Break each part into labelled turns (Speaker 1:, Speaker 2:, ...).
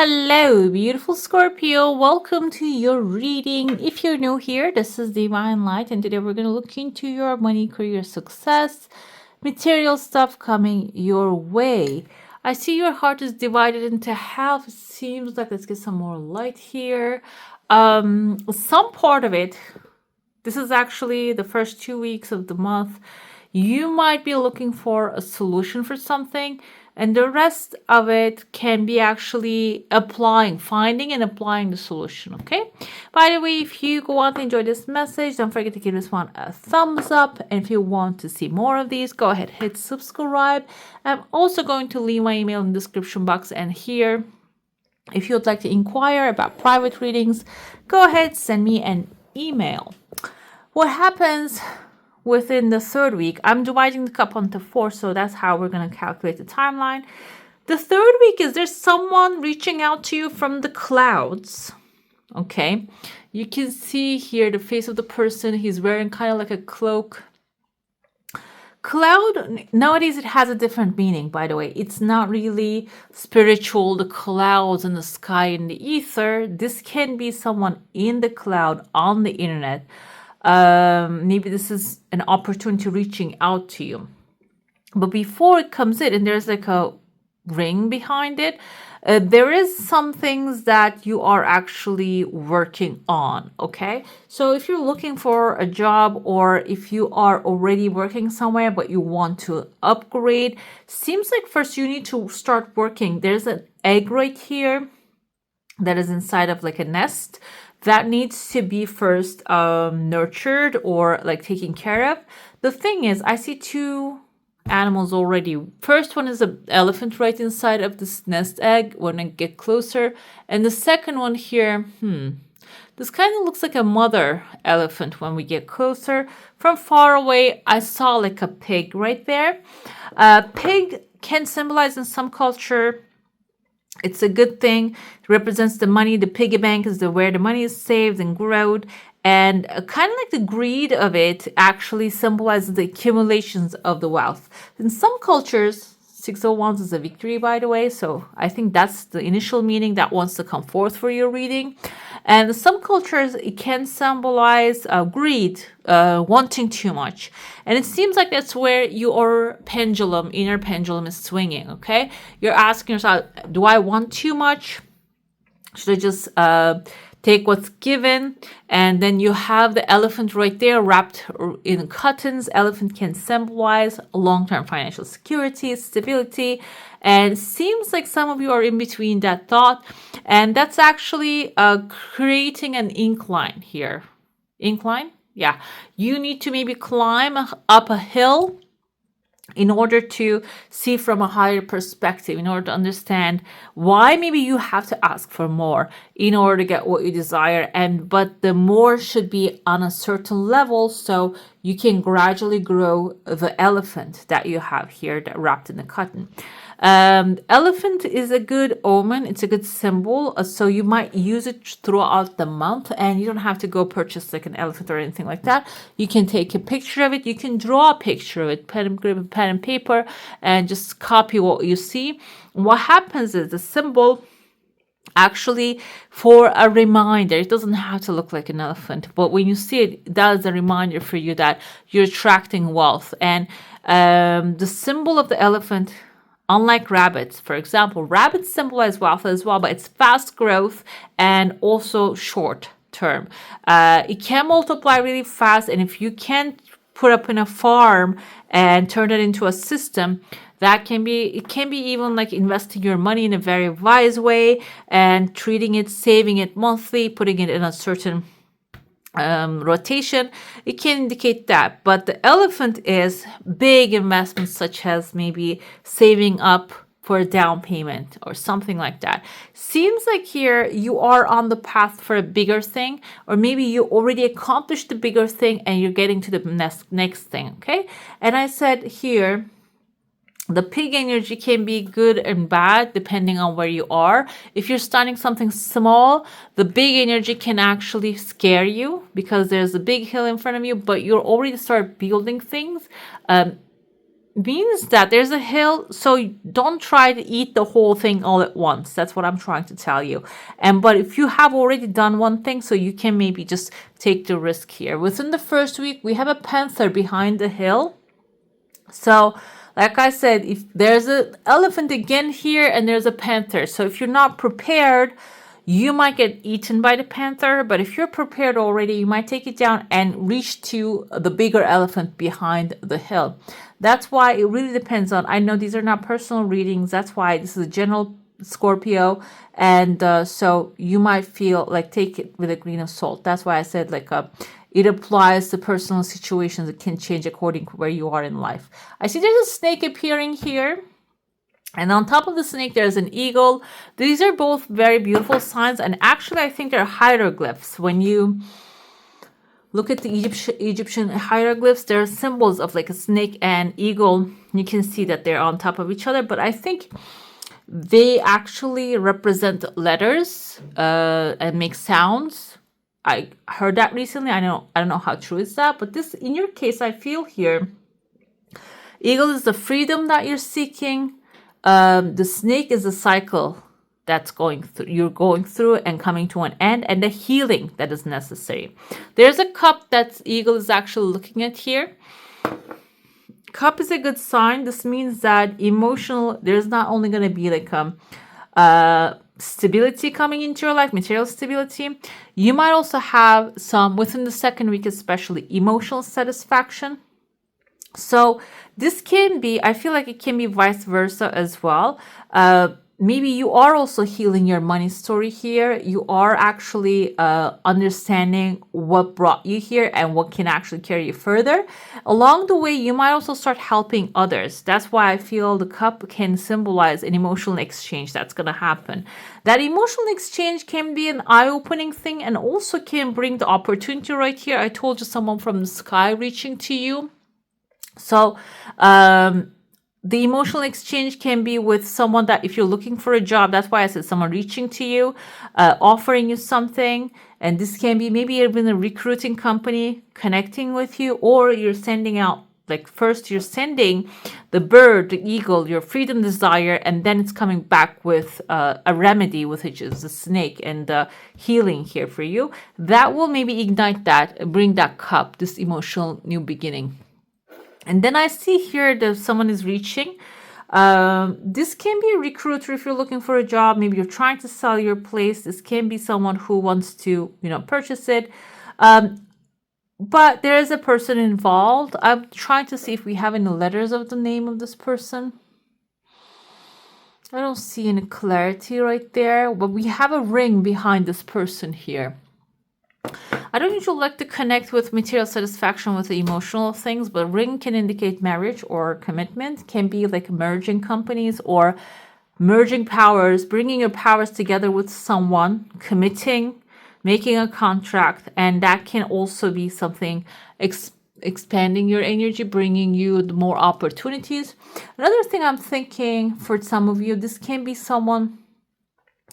Speaker 1: Hello, beautiful Scorpio. Welcome to your reading. If you're new here, this is Divine Light, and today we're going to look into your money, career, success, material stuff coming your way. I see your heart is divided into half. It seems like let's get some more light here. Some part of it, this is actually the first 2 weeks of the month. You might be looking for a solution for something, and the rest of it can be actually finding and applying the solution. Okay. By the way, if you go on to enjoy this message, don't forget to give this one a thumbs up. And if you want to see more of these, go ahead, hit subscribe. I'm also going to leave my email in the description box and here. If you would like to inquire about private readings, go ahead, send me an email. What happens within the third week? I'm dividing the cup into 4, so that's how we're going to calculate the timeline. The third week is there's someone reaching out to you from the clouds. Okay, you can see here the face of the person. He's wearing kind of like a cloak. Cloud, nowadays it has a different meaning, by the way. It's not really spiritual, the clouds and the sky and the ether. This can be someone in the cloud on the internet. Maybe this is an opportunity reaching out to you. But before it comes in, and there's like a ring behind it, there is some things that you are actually working on. Okay, so if you're looking for a job, or if you are already working somewhere but you want to upgrade, seems like first you need to start working. There's an egg right here that is inside of like a nest that needs to be first nurtured or like taken care of. The thing is, I see 2 animals already. First one is an elephant right inside of this nest egg when I get closer. And the second one here, this kind of looks like a mother elephant when we get closer. From far away, I saw like a pig right there. Pig can symbolize in some culture, it's a good thing. It represents the money. The piggy bank is where the money is saved and growed. And kind of like the greed of it actually symbolizes the accumulations of the wealth. In some cultures, 601 is a victory, by the way. So I think that's the initial meaning that wants to come forth for your reading. And some cultures, it can symbolize greed, wanting too much. And it seems like that's where your inner pendulum is swinging, okay? You're asking yourself, do I want too much? Should I just take what's given? And then you have the elephant right there wrapped in cottons. Elephant can symbolize long-term financial security, stability, and seems like some of you are in between that thought, and that's actually creating an incline here. Incline? Yeah. You need to maybe climb up a hill in order to see from a higher perspective, in order to understand why maybe you have to ask for more in order to get what you desire. But the more should be on a certain level so you can gradually grow the elephant that you have here that wrapped in the cotton. Elephant is a good omen. It's a good symbol. So you might use it throughout the month, and you don't have to go purchase like an elephant or anything like that. You can take a picture of it. You can draw a picture of it, pen and paper, and just copy what you see. What happens is the symbol actually for a reminder. It doesn't have to look like an elephant, but when you see it, that is a reminder for you that you're attracting wealth. And the symbol of the elephant, unlike rabbits, for example, rabbits symbolize wealth as well, but it's fast growth and also short term. It can multiply really fast, and if you can't put up in a farm and turn it into a system, it can be even like investing your money in a very wise way and treating it, saving it monthly, putting it in a certain rotation. It can indicate that. But the elephant is big investments, such as maybe saving up for a down payment or something like that. Seems like here you are on the path for a bigger thing, or maybe you already accomplished the bigger thing and you're getting to the next thing. Okay. And I said here, the pig energy can be good and bad depending on where you are. If you're starting something small, the big energy can actually scare you because there's a big hill in front of you, but you're already start building things. means that there's a hill, so don't try to eat the whole thing all at once. That's what I'm trying to tell you. But if you have already done one thing, so you can maybe just take the risk here. Within the first week, we have a panther behind the hill. So like I said, if there's an elephant again here and there's a panther, so if you're not prepared, you might get eaten by the panther. But if you're prepared already, you might take it down and reach to the bigger elephant behind the hill. That's why it really depends on, I know these are not personal readings. That's why this is a general Scorpio. And so you might feel like, take it with a grain of salt. That's why I said like it applies to personal situations. It can change according to where you are in life. I see there's a snake appearing here. And on top of the snake, there's an eagle. These are both very beautiful signs. And actually, I think they're hieroglyphs. When you look at the Egyptian hieroglyphs, there are symbols of like a snake and eagle. You can see that they're on top of each other. But I think they actually represent letters and make sounds. I heard that recently. I don't know how true is that. But this, in your case, I feel here, eagle is the freedom that you're seeking. The snake is a cycle that's you're going through and coming to an end, and the healing that is necessary. There's a cup that eagle is actually looking at here. Cup is a good sign. This means that there's not only going to be like stability coming into your life, material stability. You might also have some, within the second week especially, emotional satisfaction. So this can be, I feel like it can be vice versa as well. Maybe you are also healing your money story here. You are actually understanding what brought you here and what can actually carry you further. Along the way, you might also start helping others. That's why I feel the cup can symbolize an emotional exchange that's going to happen. That emotional exchange can be an eye-opening thing and also can bring the opportunity right here. I told you, someone from the sky reaching to you. So the emotional exchange can be with someone that, if you're looking for a job, that's why I said someone reaching to you, offering you something. And this can be maybe even a recruiting company connecting with you, or you're sending out, like first you're sending the bird, the eagle, your freedom desire, and then it's coming back with a remedy, which is the snake and the healing here for you. That will maybe ignite that, bring that cup, this emotional new beginning. And then I see here that someone is reaching. This can be a recruiter if you're looking for a job. Maybe you're trying to sell your place. This can be someone who wants to, purchase it. But there is a person involved. I'm trying to see if we have any letters of the name of this person. I don't see any clarity right there, but we have a ring behind this person here. I don't usually like to connect with material satisfaction with the emotional things, but ring can indicate marriage or commitment. Can be like merging companies or merging powers, bringing your powers together with someone, committing, making a contract. And that can also be something expanding your energy, bringing you more opportunities. Another thing I'm thinking for some of you, this can be someone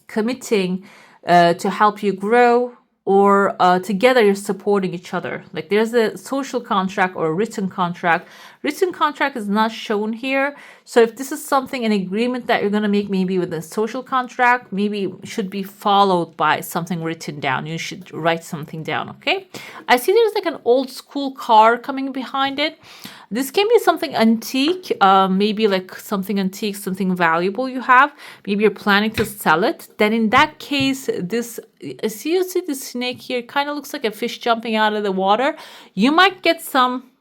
Speaker 1: committing to help you grow, or together you're supporting each other. Like there's a social contract or a written contract. Written contract is not shown here. So if this is something, an agreement that you're going to make maybe with a social contract, maybe should be followed by something written down. You should write something down, okay? I see there's like an old school car coming behind it. This can be something antique, maybe like something antique, something valuable you have. Maybe you're planning to sell it. Then in that case, you see this snake here, kind of looks like a fish jumping out of the water. You might get some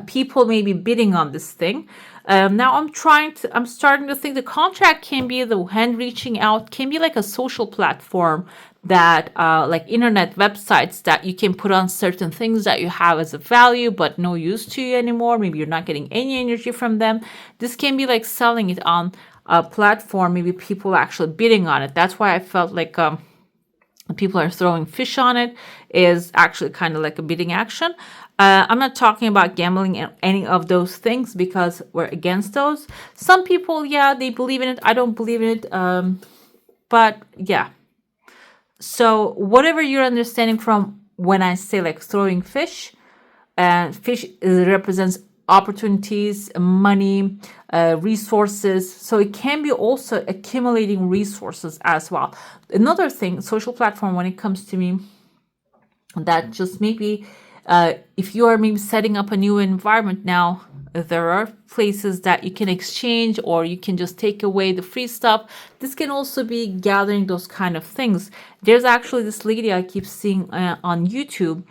Speaker 1: people maybe bidding on this thing. Now I'm starting to think the contract can be the hand reaching out, can be like a social platform that like internet websites that you can put on certain things that you have as a value but no use to you anymore. Maybe you're not getting any energy from them. This can be like selling it on a platform. Maybe people are actually bidding on it. That's why I felt like people are throwing fish on it is actually kind of like a bidding action. I'm not talking about gambling and any of those things because we're against those. Some people, yeah, they believe in it. I don't believe in it. But yeah. So whatever you're understanding from when I say like throwing fish, fish represents opportunities, money, resources. So it can be also accumulating resources as well. Another thing, social platform, when it comes to me, that just maybe if you are maybe setting up a new environment now, there are places that you can exchange, or you can just take away the free stuff. This can also be gathering those kind of things. There's actually this lady I keep seeing on YouTube.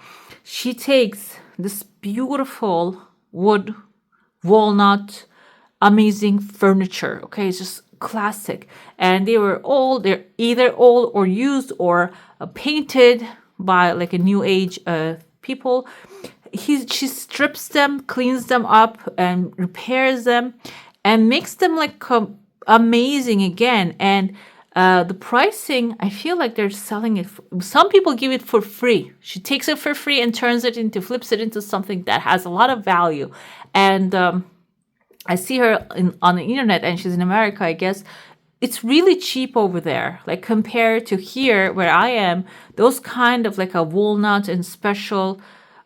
Speaker 1: She takes this beautiful wood, walnut, amazing furniture. Okay, it's just classic. And they're either old or used or painted by like a new age people. She strips them, cleans them up, and repairs them, and makes them like amazing again. And the pricing, I feel like they're selling it. Some people give it for free. She takes it for free and flips it into something that has a lot of value. And I see her on the internet, and she's in America, I guess. It's really cheap over there, like compared to here where I am. Those kind of like a walnut and special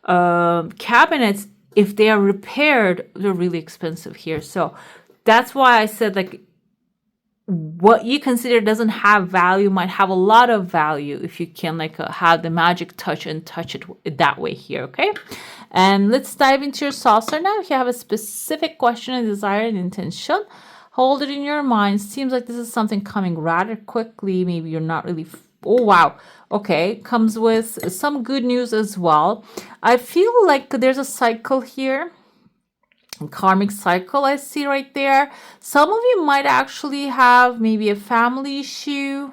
Speaker 1: cabinets, if they are repaired, they're really expensive here. So that's why I said, like, what you consider doesn't have value might have a lot of value if you can like have the magic touch and touch it that way here. Okay, and let's dive into your saucer now. If you have a specific question, a desire, and intention, hold it in your mind. Seems like this is something coming rather quickly. Maybe you're not really oh wow, okay, comes with some good news as well. I feel like there's a cycle here, a karmic cycle I see right there. Some of you might actually have maybe a family issue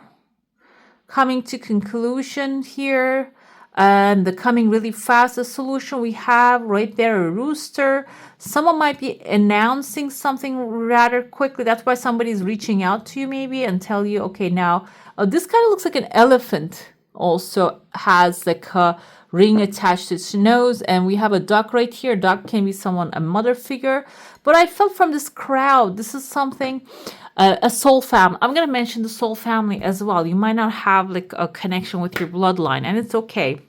Speaker 1: coming to conclusion here, and the coming really fast. The solution we have right there, a rooster. Someone might be announcing something rather quickly. That's why somebody's reaching out to you maybe and tell you, okay, now this kind of looks like an elephant. Also has like a ring attached to its nose, and we have a duck right here. Duck can be someone, a mother figure. But I felt from this crowd, this is something, a soul family. I'm going to mention the soul family as well. You might not have like a connection with your bloodline, and it's okay.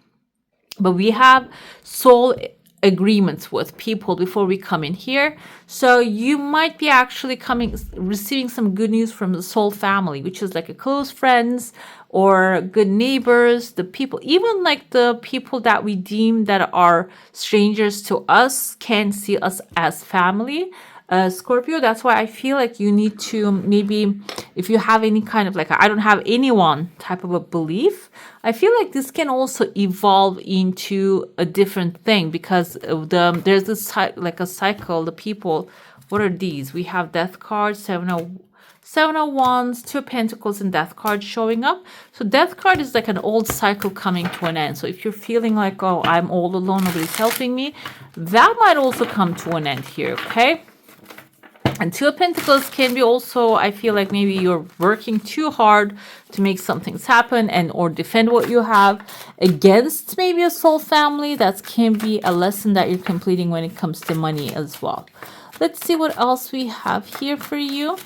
Speaker 1: But we have soul agreements with people before we come in here. So you might be actually receiving some good news from the soul family, which is like a close friends or good neighbors, the people, even like the people that we deem that are strangers to us can see us as family. Scorpio, that's why I feel like you need to maybe, if you have any kind of like I don't have anyone type of a belief, I feel like this can also evolve into a different thing, because there's this like a cycle. The people, what are these? We have death cards, 7 of Wands, 2 of Pentacles, and Death card showing up. So Death card is like an old cycle coming to an end. So if you're feeling like, oh, I'm all alone, nobody's helping me, that might also come to an end here, okay? And 2 of Pentacles can be also, I feel like maybe you're working too hard to make some things happen and or defend what you have against maybe a soul family. That can be a lesson that you're completing when it comes to money as well. Let's see what else we have here for you.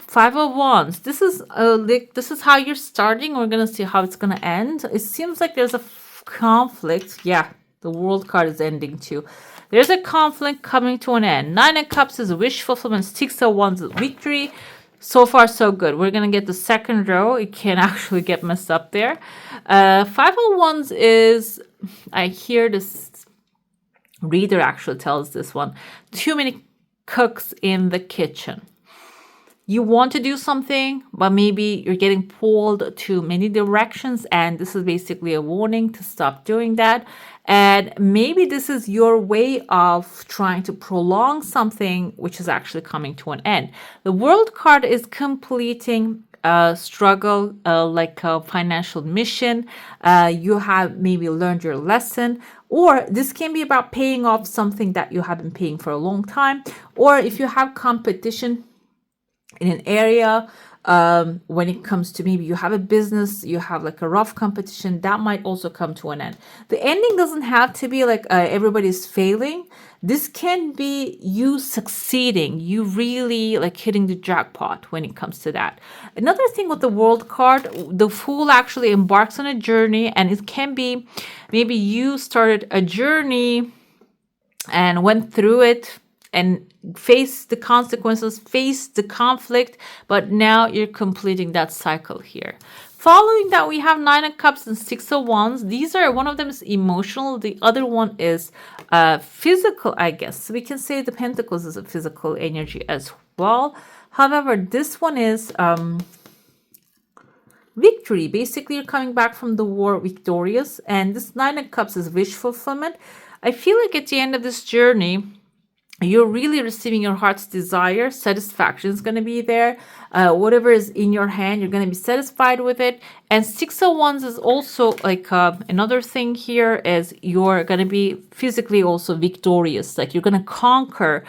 Speaker 1: 5 of Wands. This is how you're starting. We're gonna see how it's gonna end. It seems like there's a conflict. Yeah, the World card is ending too. There's a conflict coming to an end. 9 of Cups is a wish fulfillment. 6 of Wands is victory. So far, so good. We're gonna get the second row. It can actually get messed up there. 5 of Wands is, I hear this reader actually tells this one, too many cooks in the kitchen. You want to do something, but maybe you're getting pulled to many directions, and this is basically a warning to stop doing that. And maybe this is your way of trying to prolong something which is actually coming to an end. The World card is completing a struggle, like a financial mission. You have maybe learned your lesson, or this can be about paying off something that you have been paying for a long time. Or if you have competition in an area, when it comes to maybe you have a business, you have like a rough competition, that might also come to an end. The ending doesn't have to be like everybody's failing. This can be you succeeding, you really like hitting the jackpot when it comes to that. Another thing with the World card, the Fool actually embarks on a journey, and it can be maybe you started a journey and went through it and faced the consequences, faced the conflict, but now you're completing that cycle here. Following that, we have Nine of Cups and Six of Wands. These are, one of them is emotional, the other one is physical, I guess. So we can say the Pentacles is a physical energy as well. However, this one is victory. Basically, you're coming back from the war victorious, and this Nine of Cups is wish fulfillment. I feel like at the end of this journey, you're really receiving your heart's desire. Satisfaction is going to be there. Whatever is in your hand, you're going to be satisfied with it. And Six of Wands is also like another thing here is you're going to be physically also victorious. Like you're going to conquer,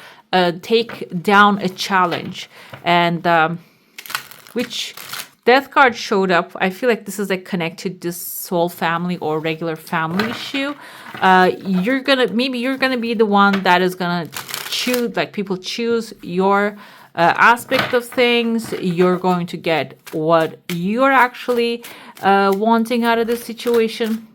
Speaker 1: take down a challenge. And which Death card showed up. I feel like this is like connected to soul family or regular family issue. Maybe you're gonna be the one that is gonna choose, like people choose your aspect of things. You're going to get what you're actually wanting out of this situation.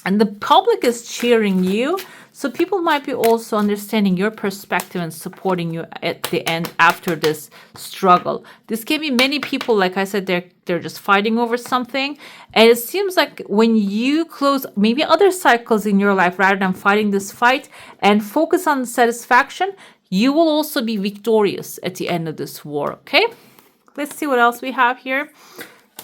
Speaker 1: And the public is cheering you. So people might be also understanding your perspective and supporting you at the end after this struggle. This can be many people, like I said, they're just fighting over something. And it seems like when you close maybe other cycles in your life rather than fighting this fight and focus on satisfaction, you will also be victorious at the end of this war, okay? Let's see what else we have here.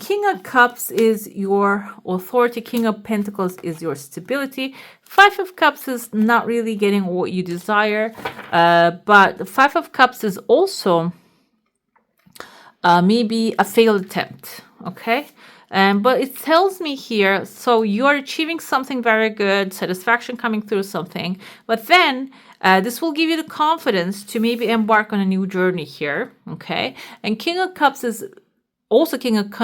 Speaker 1: King of Cups is your authority. King of Pentacles is your stability. Five of Cups is not really getting what you desire. But the Five of Cups is also maybe a failed attempt. Okay? But it tells me here, so you are achieving something very good, satisfaction coming through something. But then this will give you the confidence to maybe embark on a new journey here. Okay? And King of Cups is also King of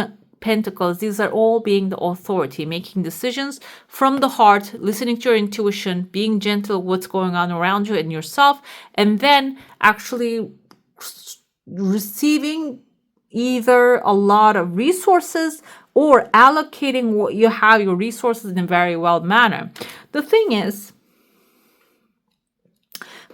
Speaker 1: Pentacles. These are all being the authority, making decisions from the heart, listening to your intuition, being gentle with what's going on around you and yourself, and then actually receiving either a lot of resources or allocating what you have, your resources, in a very well manner. The thing is,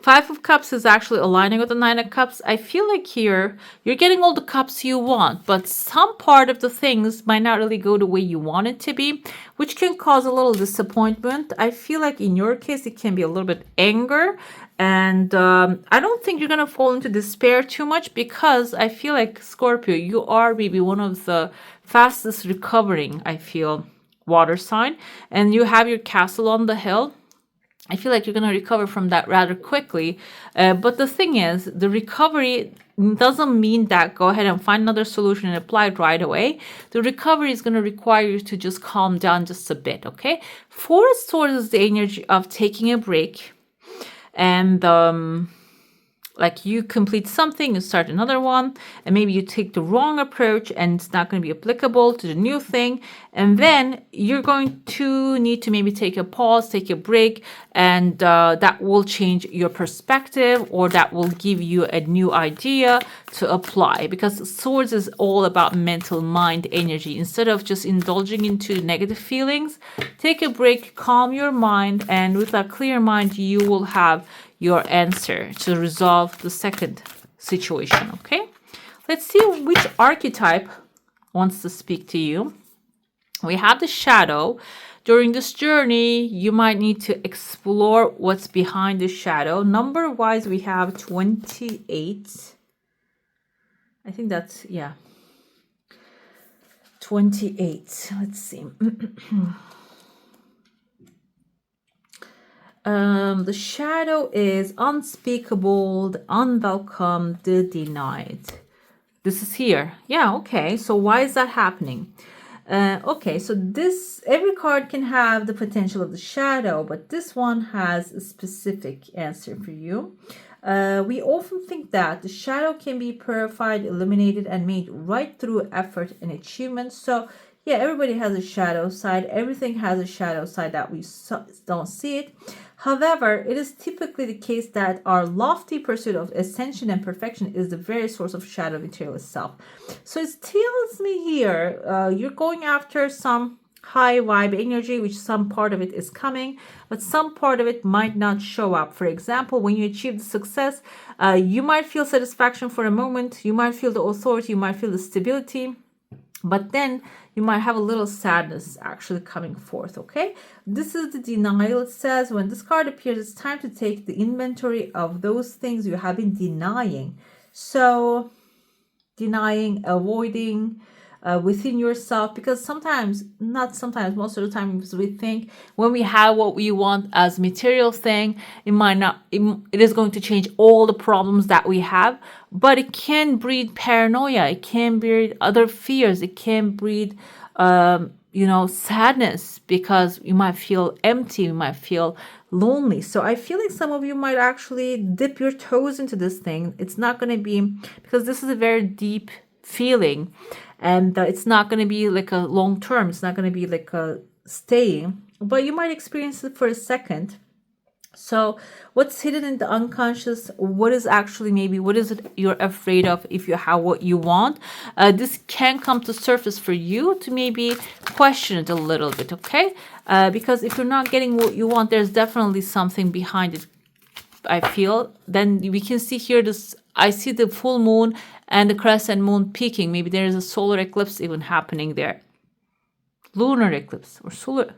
Speaker 1: Five of Cups is actually aligning with the Nine of Cups. I feel like here you're getting all the cups you want, but some part of the things might not really go the way you want it to be, which can cause a little disappointment. I feel like in your case, it can be a little bit anger. And I don't think you're going to fall into despair too much, because I feel like, Scorpio, you are maybe one of the fastest recovering, I feel, water sign. And you have your castle on the hill. I feel like you're going to recover from that rather quickly. But the thing is, the recovery doesn't mean that go ahead and find another solution and apply it right away. The recovery is going to require you to just calm down just a bit, okay? Four of Swords is the energy of taking a break. And like you complete something, you start another one, and maybe you take the wrong approach and it's not going to be applicable to the new thing. And then you're going to need to maybe take a pause, take a break, and that will change your perspective, or that will give you a new idea to apply. Because Swords is all about mental mind energy. Instead of just indulging into negative feelings, take a break, calm your mind, and with a clear mind, you will have your answer to resolve the second situation, okay? Let's see which archetype wants to speak to you. We have the shadow. During this journey, you might need to explore what's behind the shadow. Number-wise, we have 28. I think that's, yeah. 28. Let's see. The shadow is unspeakable, the unwelcome, the denied. This is here. Yeah, okay. So why is that happening? Okay, so every card can have the potential of the shadow, but this one has a specific answer for you. We often think that the shadow can be purified, eliminated, and made right through effort and achievement. So yeah, everybody has a shadow side. Everything has a shadow side that we don't see it. However, it is typically the case that our lofty pursuit of ascension and perfection is the very source of shadow material itself. So it tells me here, you're going after some high vibe energy, which some part of it is coming, but some part of it might not show up. For example, when you achieve the success, you might feel satisfaction for a moment, you might feel the authority, you might feel the stability, but then you might have a little sadness actually coming forth. Okay, this is the denial. It says when this card appears, it's time to take the inventory of those things you have been denying. So denying, avoiding within yourself, because sometimes, not sometimes, most of the time, we think when we have what we want as material thing, it might not, it is going to change all the problems that we have, but it can breed paranoia, it can breed other fears, it can breed sadness, because you might feel empty, you might feel lonely. So I feel like some of you might actually dip your toes into this thing. It's not going to be, because this is a very deep feeling, and it's not going to be like a long term, it's not going to be like a staying, but you might experience it for a second. So what's hidden in the unconscious, what is actually, maybe what is it you're afraid of if you have what you want? This can come to surface for you to maybe question it a little bit, okay? Because if you're not getting what you want, there's definitely something behind it, I feel. Then we can see here this, I see the full moon and the crescent moon peaking. Maybe there is a solar eclipse even happening there. Lunar eclipse or solar,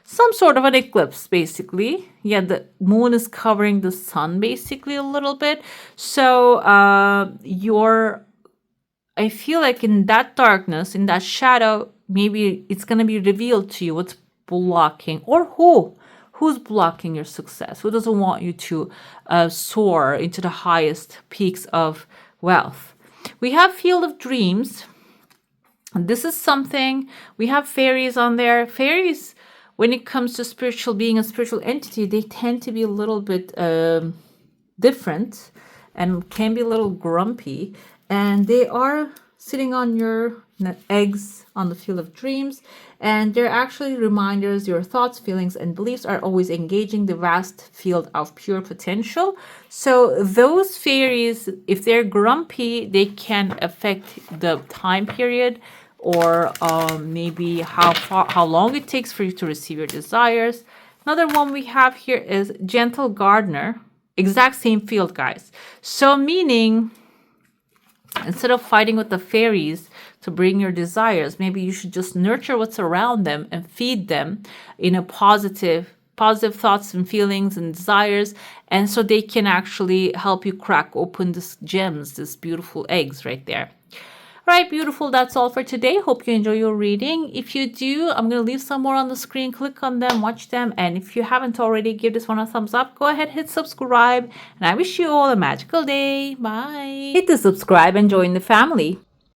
Speaker 1: some sort of an eclipse, basically. Yeah, the moon is covering the sun basically a little bit. So I feel like in that darkness, in that shadow, maybe it's going to be revealed to you what's blocking, or who's blocking your success, who doesn't want you to soar into the highest peaks of wealth. We have field of dreams. This is something, we have fairies on there. Fairies, when it comes to spiritual being, a spiritual entity, they tend to be a little bit different and can be a little grumpy, and they are sitting on your eggs on the field of dreams, and they're actually reminders your thoughts, feelings, and beliefs are always engaging the vast field of pure potential. So those fairies, if they're grumpy, they can affect the time period, or maybe how long it takes for you to receive your desires. Another one we have here is gentle gardener. Exact same field, guys. So meaning, instead of fighting with the fairies to bring your desires, maybe you should just nurture what's around them and feed them in a positive thoughts and feelings and desires, and so they can actually help you crack open these gems, these beautiful eggs right there. All right, beautiful. That's all for today. Hope you enjoy your reading. If you do, I'm going to leave some more on the screen. Click on them, watch them. And if you haven't already, give this one a thumbs up. Go ahead, hit subscribe. And I wish you all a magical day. Bye. Hit the subscribe and join the family.